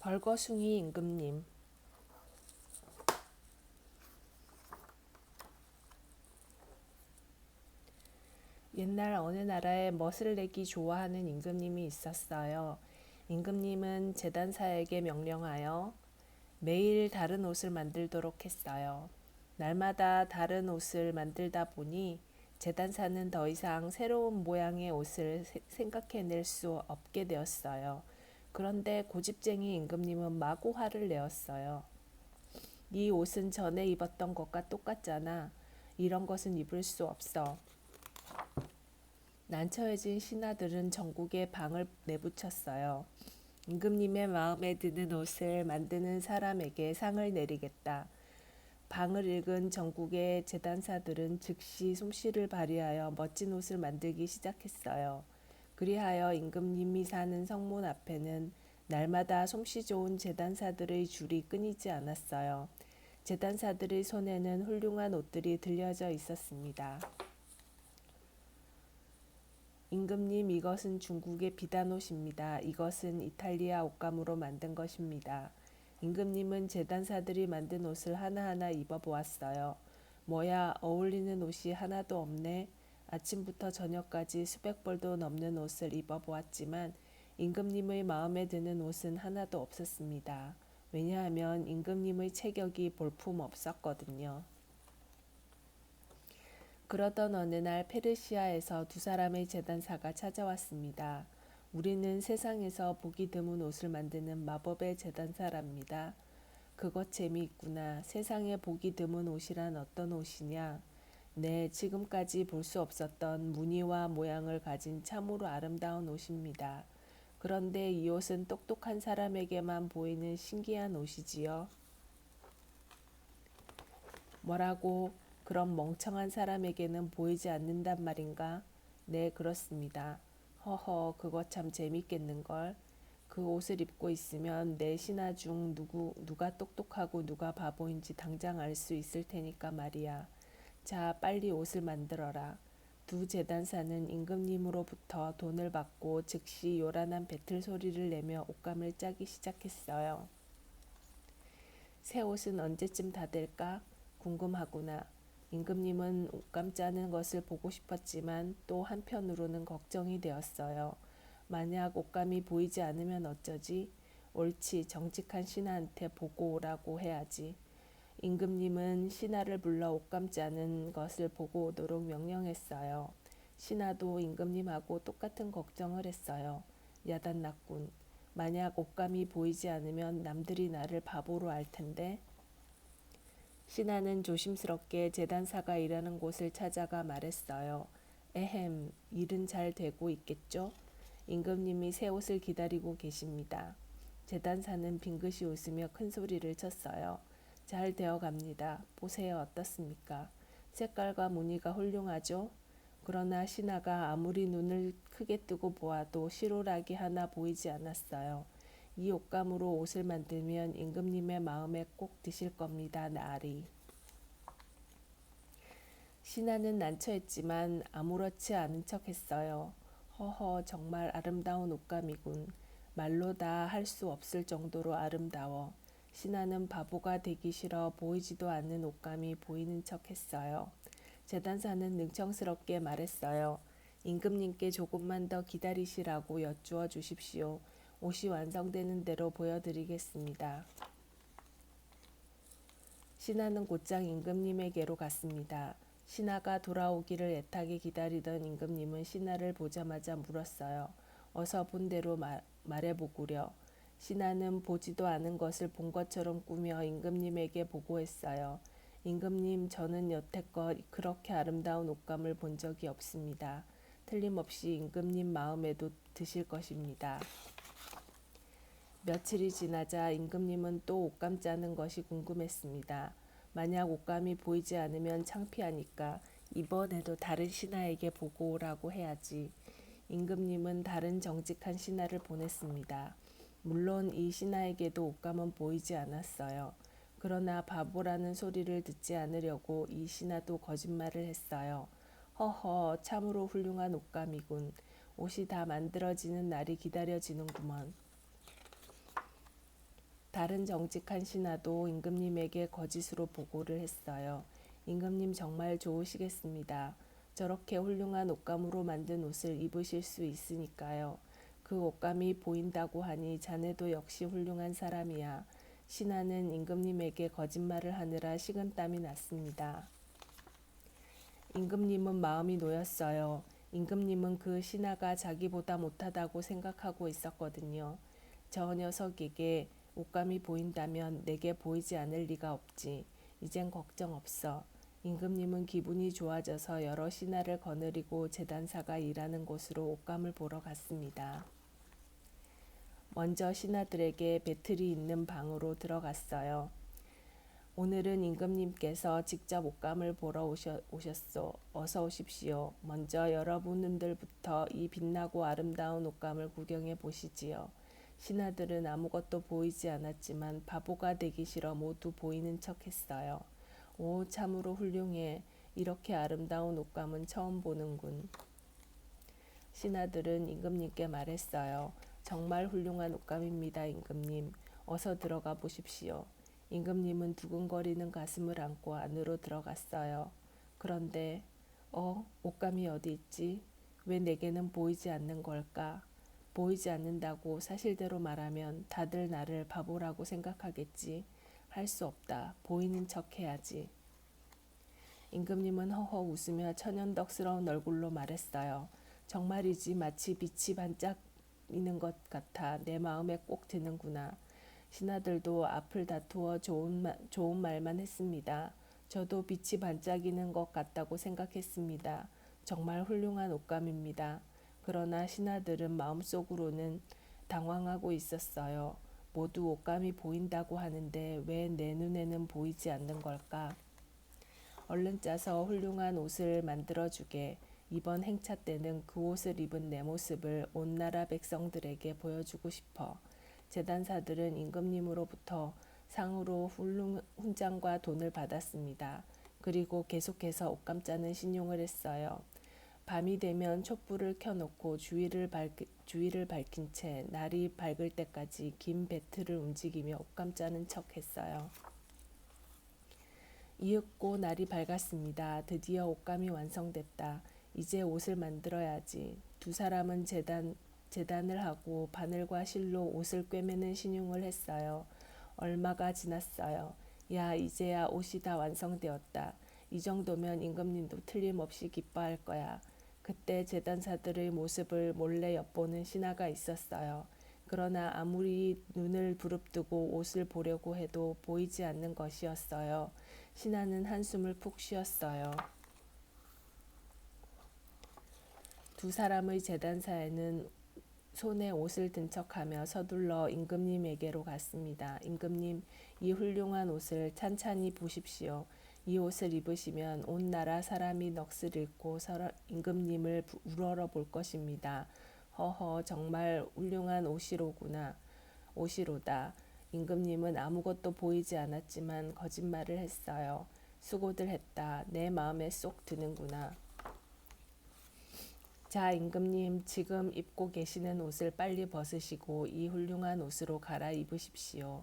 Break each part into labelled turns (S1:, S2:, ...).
S1: 벌거숭이 임금님. 옛날 어느 나라에 멋을 내기 좋아하는 임금님이 있었어요. 임금님은 제단사에게 명령하여 매일 다른 옷을 만들도록 했어요. 날마다 다른 옷을 만들다 보니 제단사는 더 이상 새로운 모양의 옷을 생각해낼 수 없게 되었어요. 그런데 고집쟁이 임금님은 마구 화를 내었어요. 네 옷은 전에 입었던 것과 똑같잖아. 이런 것은 입을 수 없어. 난처해진 신하들은 전국에 방을 내붙였어요. 임금님의 마음에 드는 옷을 만드는 사람에게 상을 내리겠다. 방을 읽은 전국의 제단사들은 즉시 솜씨를 발휘하여 멋진 옷을 만들기 시작했어요. 그리하여 임금님이 사는 성문 앞에는 날마다 솜씨 좋은 제단사들의 줄이 끊이지 않았어요. 제단사들의 손에는 훌륭한 옷들이 들려져 있었습니다. 임금님, 이것은 중국의 비단옷입니다. 이것은 이탈리아 옷감으로 만든 것입니다. 임금님은 제단사들이 만든 옷을 하나하나 입어보았어요. 뭐야, 어울리는 옷이 하나도 없네. 아침부터 저녁까지 수백 벌도 넘는 옷을 입어보았지만 임금님의 마음에 드는 옷은 하나도 없었습니다. 왜냐하면 임금님의 체격이 볼품 없었거든요. 그러던 어느 날 페르시아에서 두 사람의 제단사가 찾아왔습니다. 우리는 세상에서 보기 드문 옷을 만드는 마법의 제단사랍니다. 그것 재미있구나. 세상에 보기 드문 옷이란 어떤 옷이냐? 네, 지금까지 볼 수 없었던 무늬와 모양을 가진 참으로 아름다운 옷입니다. 그런데 이 옷은 똑똑한 사람에게만 보이는 신기한 옷이지요. 뭐라고? 그럼 멍청한 사람에게는 보이지 않는단 말인가? 네, 그렇습니다. 허허, 그거 참 재밌겠는걸. 그 옷을 입고 있으면 내 신하 중 누가 똑똑하고 누가 바보인지 당장 알 수 있을 테니까 말이야. 자, 빨리 옷을 만들어라. 두 제단사는 임금님으로부터 돈을 받고 즉시 요란한 배틀 소리를 내며 옷감을 짜기 시작했어요. 새 옷은 언제쯤 다 될까? 궁금하구나. 임금님은 옷감 짜는 것을 보고 싶었지만 또 한편으로는 걱정이 되었어요. 만약 옷감이 보이지 않으면 어쩌지? 옳지, 정직한 신하한테 보고 오라고 해야지. 임금님은 신하를 불러 옷감 짜는 것을 보고 오도록 명령했어요. 신하도 임금님하고 똑같은 걱정을 했어요. 야단났군. 만약 옷감이 보이지 않으면 남들이 나를 바보로 알 텐데. 신하는 조심스럽게 제단사가 일하는 곳을 찾아가 말했어요. 에헴, 일은 잘 되고 있겠죠? 임금님이 새 옷을 기다리고 계십니다. 제단사는 빙긋이 웃으며 큰 소리를 쳤어요. 잘 되어 갑니다. 보세요, 어떻습니까? 색깔과 무늬가 훌륭하죠? 그러나 신하가 아무리 눈을 크게 뜨고 보아도 실오라기 하나 보이지 않았어요. 이 옷감으로 옷을 만들면 임금님의 마음에 꼭 드실 겁니다. 나리. 신하는 난처했지만 아무렇지 않은 척 했어요. 허허, 정말 아름다운 옷감이군. 말로 다 할 수 없을 정도로 아름다워. 신하는 바보가 되기 싫어 보이지도 않는 옷감이 보이는 척 했어요. 제단사는 능청스럽게 말했어요. 임금님께 조금만 더 기다리시라고 여쭈어 주십시오. 옷이 완성되는 대로 보여드리겠습니다. 신하는 곧장 임금님에게로 갔습니다. 신하가 돌아오기를 애타게 기다리던 임금님은 신하를 보자마자 물었어요. 어서 본 대로 말해보구려. 신하는 보지도 않은 것을 본 것처럼 꾸며 임금님에게 보고했어요. 임금님, 저는 여태껏 그렇게 아름다운 옷감을 본 적이 없습니다. 틀림없이 임금님 마음에도 드실 것입니다. 며칠이 지나자 임금님은 또 옷감 짜는 것이 궁금했습니다. 만약 옷감이 보이지 않으면 창피하니까 이번에도 다른 신하에게 보고 오라고 해야지. 임금님은 다른 정직한 신하를 보냈습니다. 물론 이 신하에게도 옷감은 보이지 않았어요. 그러나 바보라는 소리를 듣지 않으려고 이 신하도 거짓말을 했어요. 허허, 참으로 훌륭한 옷감이군. 옷이 다 만들어지는 날이 기다려지는구먼. 다른 정직한 신하도 임금님에게 거짓으로 보고를 했어요. 임금님 정말 좋으시겠습니다. 저렇게 훌륭한 옷감으로 만든 옷을 입으실 수 있으니까요. 그 옷감이 보인다고 하니 자네도 역시 훌륭한 사람이야. 신하는 임금님에게 거짓말을 하느라 식은땀이 났습니다. 임금님은 마음이 놓였어요. 임금님은 그 신하가 자기보다 못하다고 생각하고 있었거든요. 저 녀석에게 옷감이 보인다면 내게 보이지 않을 리가 없지. 이젠 걱정 없어. 임금님은 기분이 좋아져서 여러 신하를 거느리고 제단사가 일하는 곳으로 옷감을 보러 갔습니다. 먼저 신하들에게 배틀이 있는 방으로 들어갔어요. 오늘은 임금님께서 직접 옷감을 보러 오셨소. 어서 오십시오. 먼저 여러분들부터 이 빛나고 아름다운 옷감을 구경해 보시지요. 신하들은 아무것도 보이지 않았지만 바보가 되기 싫어 모두 보이는 척 했어요. 오, 참으로 훌륭해. 이렇게 아름다운 옷감은 처음 보는군. 신하들은 임금님께 말했어요. 정말 훌륭한 옷감입니다, 임금님. 어서 들어가 보십시오. 임금님은 두근거리는 가슴을 안고 안으로 들어갔어요. 그런데 옷감이 어디 있지? 왜 내게는 보이지 않는 걸까? 보이지 않는다고 사실대로 말하면 다들 나를 바보라고 생각하겠지. 할 수 없다. 보이는 척 해야지. 임금님은 허허 웃으며 천연덕스러운 얼굴로 말했어요. 정말이지 마치 빛이 반짝이는 것 같아 내 마음에 꼭 드는구나. 신하들도 앞을 다투어 좋은 말만 했습니다. 저도 빛이 반짝이는 것 같다고 생각했습니다. 정말 훌륭한 옷감입니다. 그러나 신하들은 마음속으로는 당황하고 있었어요. 모두 옷감이 보인다고 하는데 왜 내 눈에는 보이지 않는 걸까? 얼른 짜서 훌륭한 옷을 만들어주게. 이번 행차 때는 그 옷을 입은 내 모습을 온 나라 백성들에게 보여주고 싶어. 제단사들은 임금님으로부터 상으로 훈장과 돈을 받았습니다. 그리고 계속해서 옷감 짜는 신용을 했어요. 밤이 되면 촛불을 켜놓고 주위를 밝힌 채 날이 밝을 때까지 긴 배틀을 움직이며 옷감 짜는 척 했어요. 이윽고 날이 밝았습니다. 드디어 옷감이 완성됐다. 이제 옷을 만들어야지. 두 사람은 재단을 하고 바늘과 실로 옷을 꿰매는 신용을 했어요. 얼마가 지났어요. 야, 이제야 옷이 다 완성되었다. 이 정도면 임금님도 틀림없이 기뻐할 거야. 그때 재단사들의 모습을 몰래 엿보는 신하가 있었어요. 그러나 아무리 눈을 부릅뜨고 옷을 보려고 해도 보이지 않는 것이었어요. 신하는 한숨을 푹 쉬었어요. 두 사람의 재단사에는 손에 옷을 든 척하며 서둘러 임금님에게로 갔습니다. 임금님, 이 훌륭한 옷을 찬찬히 보십시오. 이 옷을 입으시면 온 나라 사람이 넋을 잃고 임금님을 우러러 볼 것입니다. 허허, 정말 훌륭한 옷이로다. 임금님은 아무것도 보이지 않았지만 거짓말을 했어요. 수고들 했다. 내 마음에 쏙 드는구나. 자, 임금님, 지금 입고 계시는 옷을 빨리 벗으시고 이 훌륭한 옷으로 갈아입으십시오.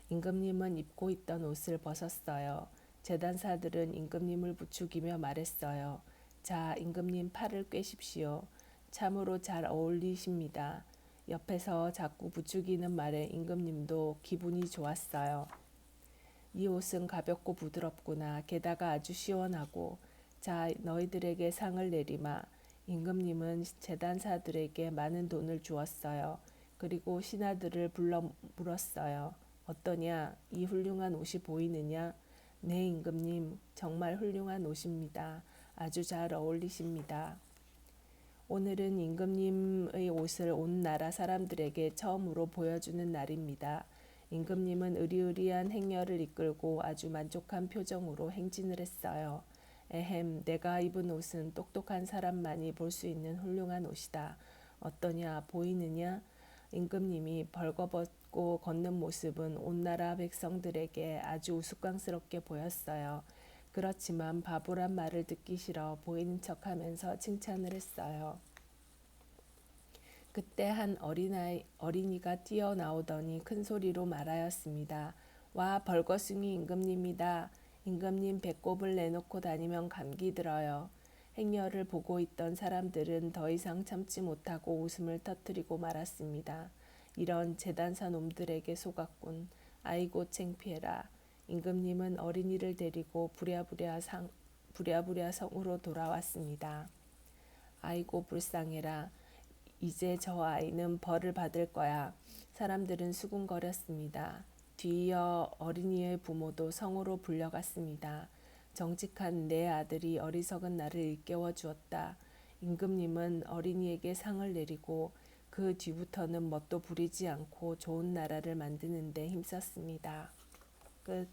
S1: 임금님은 입고 있던 옷을 벗었어요. 재단사들은 임금님을 부추기며 말했어요. 자, 임금님 팔을 꿰십시오. 참으로 잘 어울리십니다. 옆에서 자꾸 부추기는 말에 임금님도 기분이 좋았어요. 이 옷은 가볍고 부드럽구나. 게다가 아주 시원하고. 자, 너희들에게 상을 내리마. 임금님은 재단사들에게 많은 돈을 주었어요. 그리고 신하들을 불러 물었어요. 어떠냐? 이 훌륭한 옷이 보이느냐? 네, 임금님. 정말 훌륭한 옷입니다. 아주 잘 어울리십니다. 오늘은 임금님의 옷을 온 나라 사람들에게 처음으로 보여주는 날입니다. 임금님은 으리으리한 행렬을 이끌고 아주 만족한 표정으로 행진을 했어요. 에헴, 내가 입은 옷은 똑똑한 사람만이 볼 수 있는 훌륭한 옷이다. 어떠냐, 보이느냐? 임금님이 벌거벗고 걷는 모습은 온 나라 백성들에게 아주 우스꽝스럽게 보였어요. 그렇지만 바보란 말을 듣기 싫어 보이는 척하면서 칭찬을 했어요. 그때 한 어린이가 뛰어나오더니 큰 소리로 말하였습니다. 와, 벌거숭이 임금님이다. 임금님 배꼽을 내놓고 다니면 감기 들어요. 행여를 보고 있던 사람들은 더 이상 참지 못하고 웃음을 터뜨리고 말았습니다. 이런 재단사 놈들에게 속았군. 아이고 창피해라. 임금님은 어린이를 데리고 부랴부랴 성으로 돌아왔습니다. 아이고 불쌍해라. 이제 저 아이는 벌을 받을 거야. 사람들은 수군거렸습니다. 뒤이어 어린이의 부모도 성으로 불려갔습니다. 정직한 내 아들이 어리석은 나를 일깨워 주었다. 임금님은 어린이에게 상을 내리고 그 뒤부터는 뭣도 부리지 않고 좋은 나라를 만드는 데 힘썼습니다. 끝.